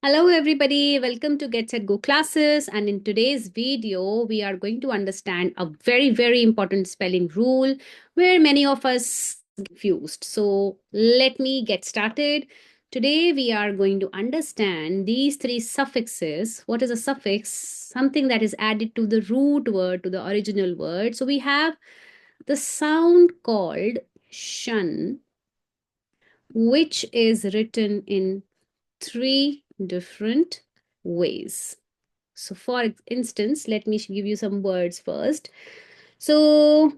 Hello everybody, welcome to Get Set Go classes, and in today's video we are going to understand a very important spelling rule where many of us get confused. So let me get started. Today we are going to understand these three suffixes. What is a suffix? Something that is added to the root word, to the original word. So we have the sound called shun, which is written in three different ways. So for instance, let me give you some words first. So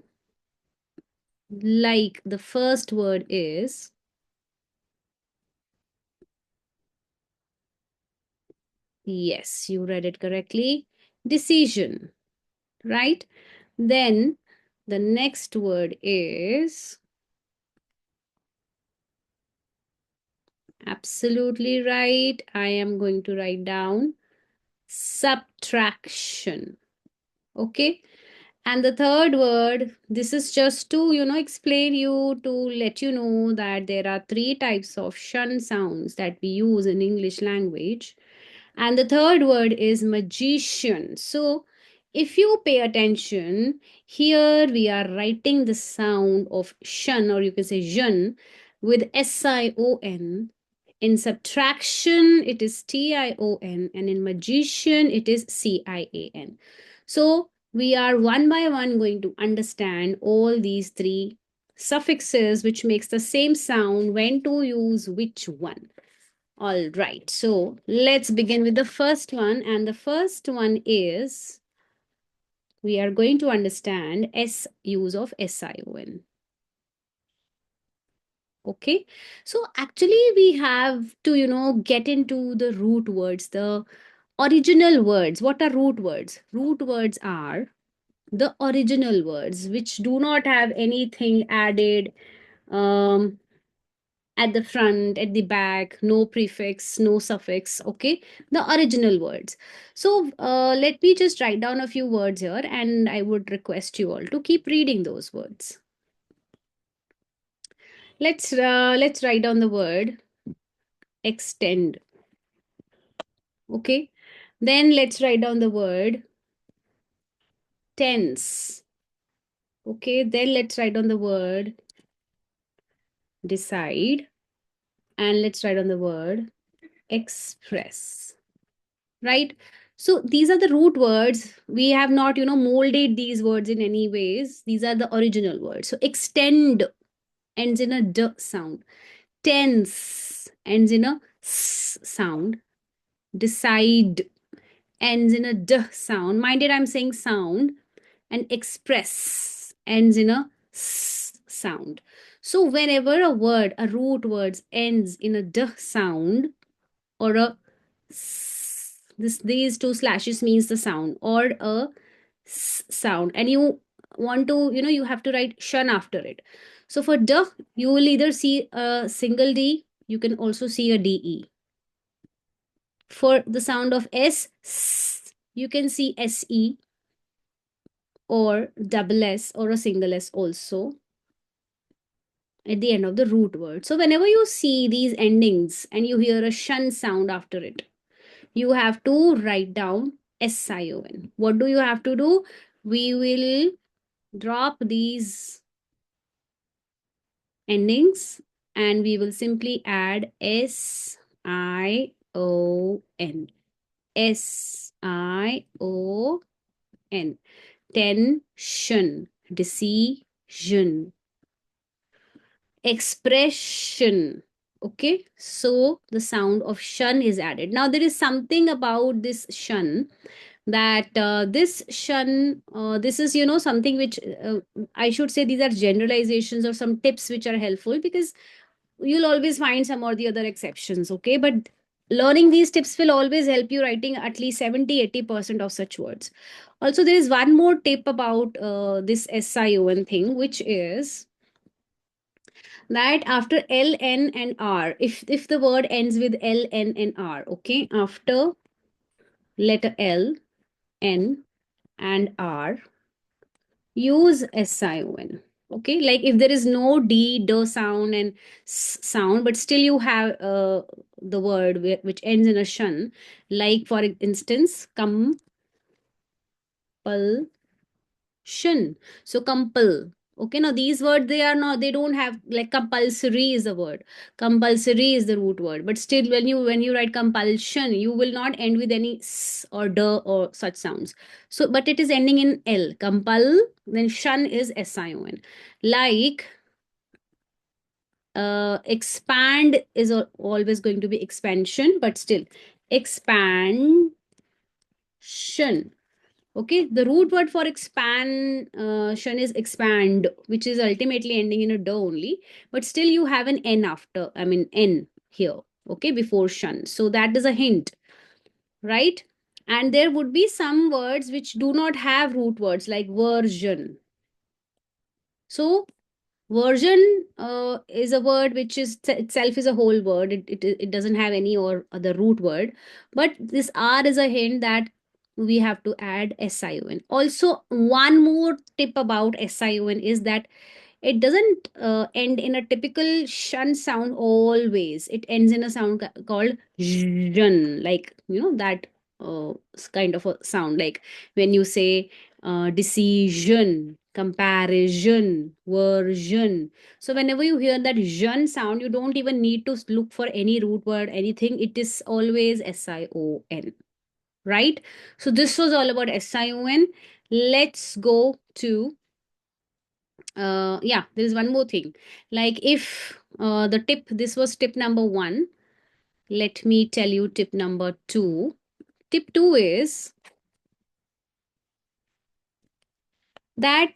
like the first word is, yes, you read it correctly, decision, right? Then the next word is, absolutely right, I am going to write down subtraction. Okay. And the third word, this is just to, explain you, to let you know that there are three types of shun sounds that we use in English language. And the third word is magician. So if you pay attention, here we are writing the sound of shun, or you can say jun, with SION. In subtraction, it is TION, and in magician, it is CIAN. So we are one by one going to understand all these three suffixes which makes the same sound, when to use which one. All right, so let's begin with the first one, and the first one is, we are going to understand use of SION. Okay, so actually we have to, get into the root words, the original words. What are root words? Root words are the original words which do not have anything added um, at the front, at the back, no prefix, no suffix. Okay, the original words. So let me just write down a few words here, and I would request you all to keep reading those words. Let's write down the word extend. Okay, then let's write down the word tense. Okay, then let's write down the word decide, and let's write down the word express. Right? So these are the root words. We have not, molded these words in any ways. These are the original words. So extend ends in a d sound. Tense ends in a s sound. Decide ends in a d sound. Mind it, I'm saying sound. And express ends in a s sound. So whenever a word, a root word ends in a d sound, or a these two slashes means the sound, or a sound, and you want to, you have to write shun after it. So for d, you will either see a single d, you can also see a de. For the sound of s, you can see se, or double s, or a single s also at the end of the root word. So whenever you see these endings and you hear a shun sound after it, you have to write down SION. What do you have to do? We will drop these endings and we will simply add SION. SION. Tension, decision, expression. Okay, so the sound of shun is added. Now there is something about this shun, that this shun, this is, something which, I should say, these are generalizations or some tips which are helpful, because you'll always find some or the other exceptions. Okay, but learning these tips will always help you writing at least 70-80% of such words. Also, there is one more tip about this SION thing, which is that after L, N, and R, if the word ends with L, N, and R, okay, after letter L, N, and R, use SION. Okay, like if there is no d sound and sound, but still you have the word which ends in a shun, like for instance compulsion. So compel. Okay, now these words, they are not, they don't have, like compulsory is the word, compulsory is the root word, but still when you write compulsion, you will not end with any s or d or such sounds. So but it is ending in l, compul, then shun is sion. Like expand is always going to be expansion, but still expansion. Okay, the root word for expansion is expand, which is ultimately ending in a d only, but still you have an n after, I mean n here, okay, before shun. So that is a hint, right? And there would be some words which do not have root words, like version. So version is a word which is itself is a whole word. It doesn't have any or other root word, but this r is a hint that we have to add sion. Also, one more tip about sion is that it doesn't end in a typical shun sound always. It ends in a sound called zhun, like that kind of a sound, like when you say decision, comparison, version. So whenever you hear that zhun sound, you don't even need to look for any root word, anything. It is always sion, right? So this was all about sion. Let's go to yeah, there is one more thing. Like if the tip, this was tip number 1, let me tell you tip number 2. Tip 2 is that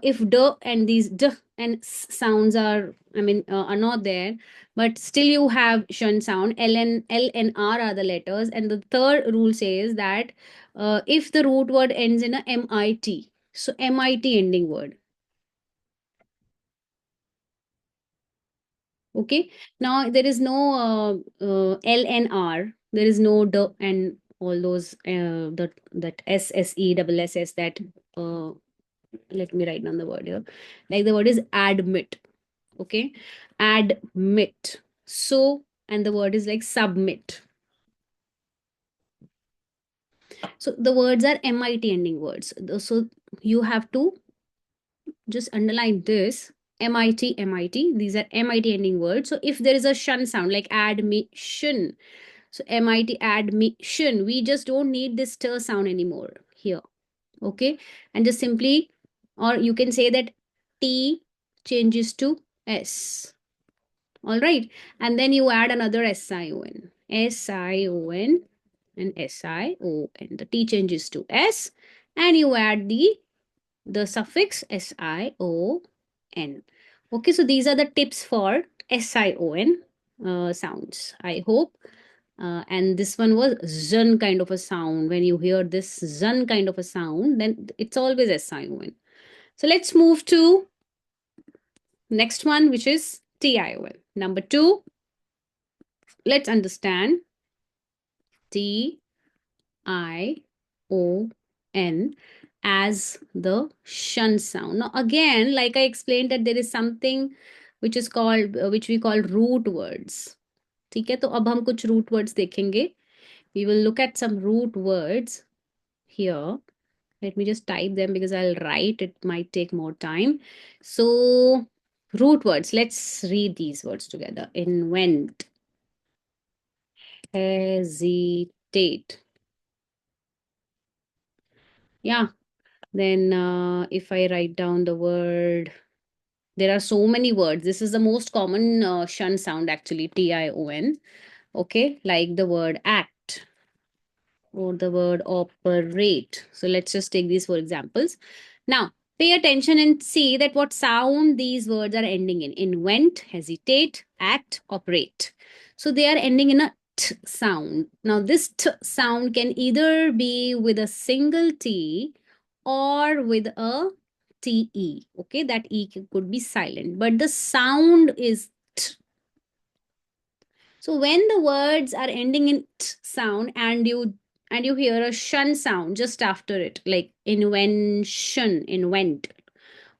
if d and these d and sounds are, I mean, are not there, but still you have shun sound, l and r are the letters, and the third rule says that if the root word ends in a mit, so mit ending word. Okay. Now there is no L and R. There is no D and all those that S S E double S S that uh, let me write down the word here. Like the word is admit. Okay. Admit. So and the word is like submit. So the words are MIT ending words. So you have to just underline this. MIT, MIT. These are MIT ending words. So if there is a shun sound like admission, so MIT admission, we just don't need this stir sound anymore here. Okay. And just simply, or you can say that T changes to S. All right. And then you add another SION. SION and SION. The T changes to S. And you add the suffix SION. Okay, so these are the tips for SION sounds. I hope. And this one was zun kind of a sound. When you hear this zun kind of a sound, then it's always SION. So let's move to next one, which is TION. Number 2, let's understand TION as the shun sound. Now, again, like I explained, that there is something which is called, which we call root words. ठीक है, तो अब हम कुछ root words देखेंगे. We will look at some root words here. Let me just type them because I'll write. It might take more time. So, root words. Let's read these words together. Invent, hesitate. Yeah. Then, if I write down the word, there are so many words. This is the most common shun sound actually, TION. Okay, like the word act or the word operate. So let's just take these for examples. Now, pay attention and see that what sound these words are ending in. Invent, hesitate, act, operate. So they are ending in a t sound. Now, this t sound can either be with a single T or with a TE. Okay, that E could be silent, but the sound is t. So when the words are ending in t sound and you hear a shun sound just after it, like invention, invent,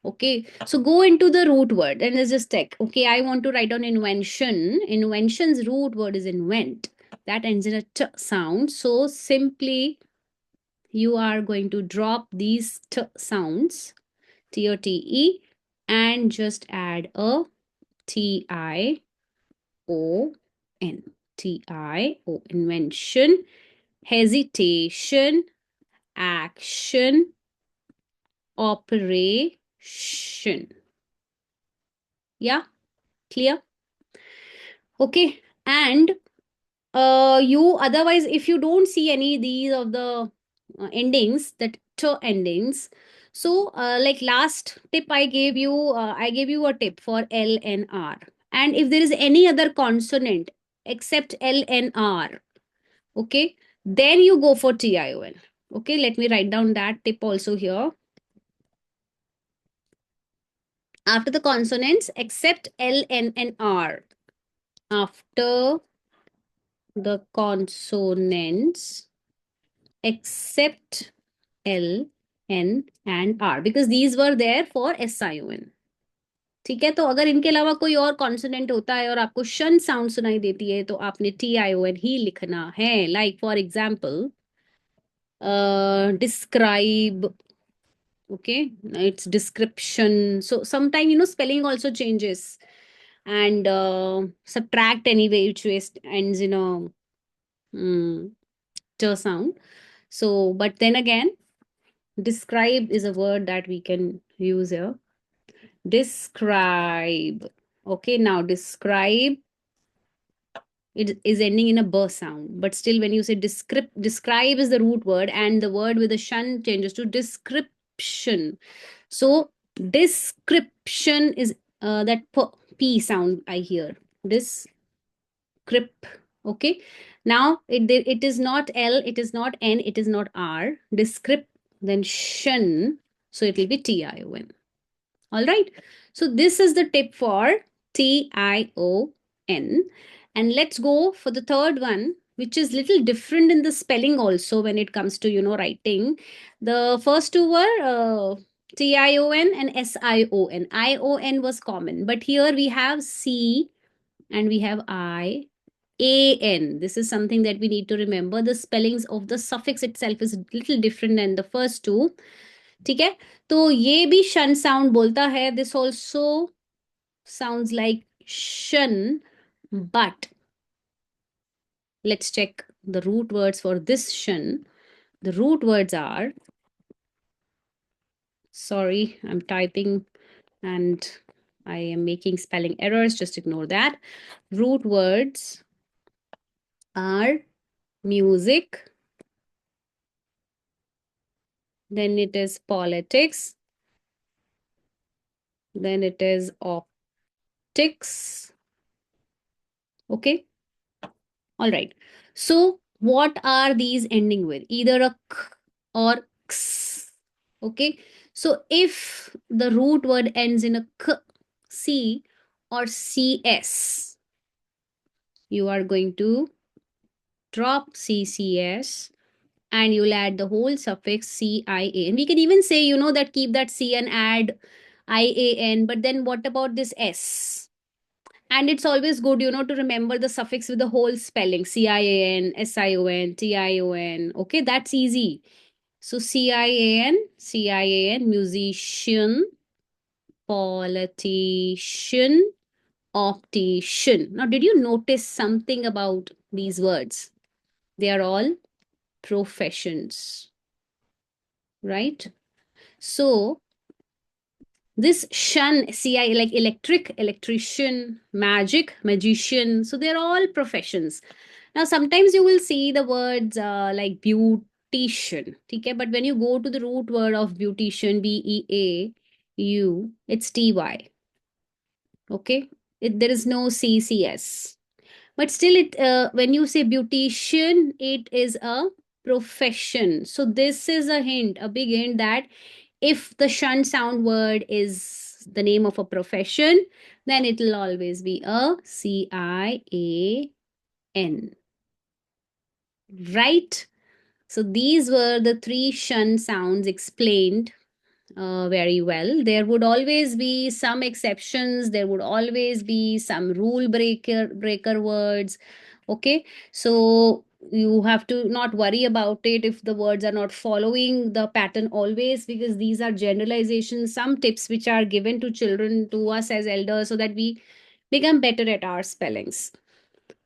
Okay, so go into the root word and let's just check. Okay, I want to write down invention. Invention's root word is invent. That ends in a t sound. So simply you are going to drop these t sounds, T O T E, and just add a T I O N. T I O, invention, hesitation, action, operation. Yeah, clear? Okay, and you otherwise, if you don't see any these of the endings, that t endings, so like last tip I gave you a tip for L and R. And if there is any other consonant except L and R, okay, then you go for TION. Okay, let me write down that tip also here. After the consonants except L, N, and R. After the consonants except L, N, and R, because these were there for SION. ठीक है, तो अगर इनके अलावा कोई और consonant होता है और आपको शन साउंड सुनाई देती है तो आपने TION ही लिखना है. Like for example, describe. Okay, it's description. So sometime, spelling also changes. And subtract anyway, which ends in a t sound. So, but then again, describe is a word that we can use here. Describe. Okay, now describe, it is ending in a b sound. But still, when you say describe is the root word, and the word with the shun changes to description. So description is that p sound I hear. Descrip. Okay. Now it is not L, it is not N, it is not R. Descript, then shun. So it will be TION. All right. So this is the tip for TION. And let's go for the third one, which is little different in the spelling also when it comes to, writing. The first two were TION and SION. ION was common, but here we have C and we have IAN. This is something that we need to remember. The spellings of the suffix itself is a little different than the first two. ठीक है, तो ये भी शन sound बोलता है. This also sounds like shun, but let's check the root words for this shun. The root words are, sorry, I'm typing and I am making spelling errors, just ignore that. Root words are music, then it is politics, then it is optics. Okay, all right. So what are these ending with? Either a k or x. Okay. So if the root word ends in a k, c, or cs, you are going to drop ccs and you'll add the whole suffix cian. We can even say, that keep that c and add ian, but then what about this s? And it's always good, to remember the suffix with the whole spelling: CIAN, SION, TION. Okay, that's easy. So CIAN, musician, politician, optician. Now, did you notice something about these words? They are all professions, right? So, this shun, CI, like electric, electrician, magic, magician. So they're all professions. Now, sometimes you will see the words like beautician. Okay? But when you go to the root word of beautician, BEAU, it's TY. Okay? There is no CCS. But still, when you say beautician, it is a profession. So this is a hint, a big hint, that if the shun sound word is the name of a profession, then it will always be a CIAN. Right? So these were the three shun sounds explained very well. There would always be some exceptions. There would always be some rule breaker words. Okay, so you have to not worry about it if the words are not following the pattern always, because these are generalizations, some tips which are given to children, to us as elders, so that we become better at our spellings.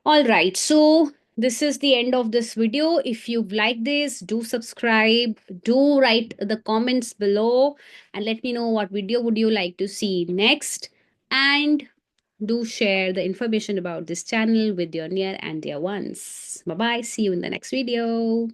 All right, so this is the end of this video. If you've liked this, do subscribe, do write the comments below, and let me know what video would you like to see next. And do share the information about this channel with your near and dear ones. Bye bye. See you in the next video.